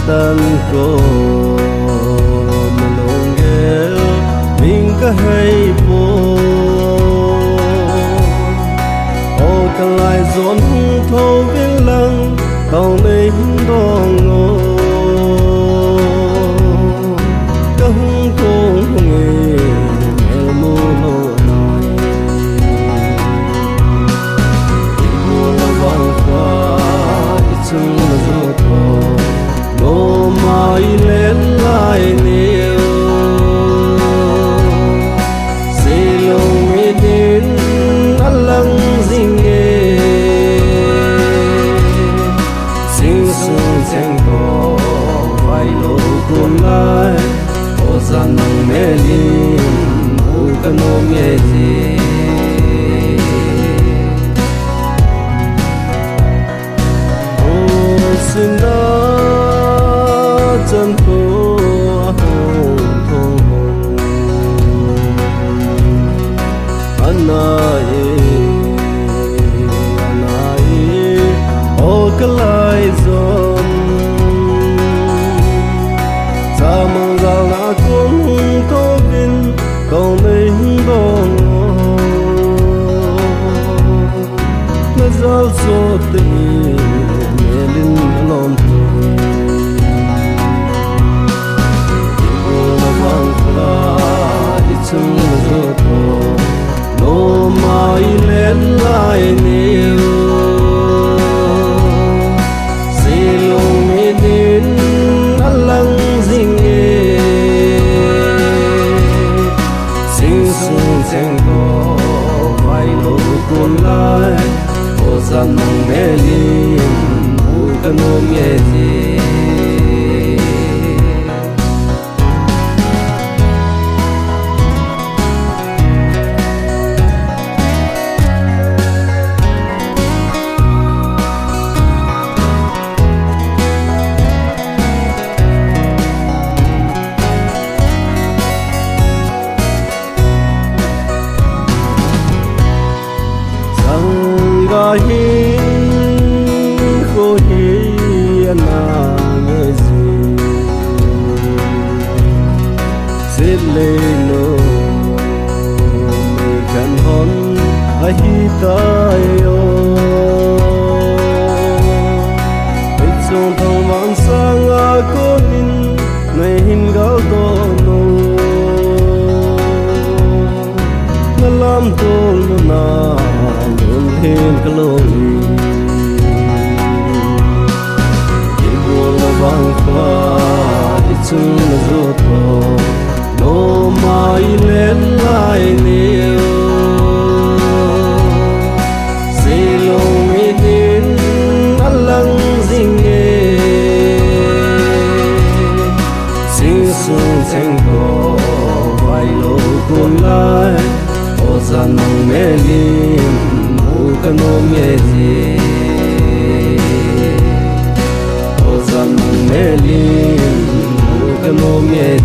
tan ko malongel ming ka hay po o kalai zon tho vin lang tao nei dong ngo ka hung ko nge mel mo no nai mo la wang kwa chung la zo tho no mai len lai niu se long mi din alang jing e sing sung cheng ko vai lo kun lai o san nang me lin u ka no me ji xin đã chân phố hồng thong hồng anh ai ô cái lai dòng sa mong giao na cũng có vin cầu mình bông nó giao số tình Melin alone Ibola wangkla ichung zoto no mai len lai niu silong midin alang jing e sing sung cheng ko vai lo kun lai o san nang melin no me ji sang ga hi ko hi na me ji sile no me kan hon a hi ta yo it song thong wan sang a ko nin nei hin gal to no na lam tol na lun hin kaloi vang qua chung la zo tho no mai len lai niu se long mi din alang jing e sing sung cheng ko vai lo kun lai o san nang me lin mu ka no me ji Melin, que no me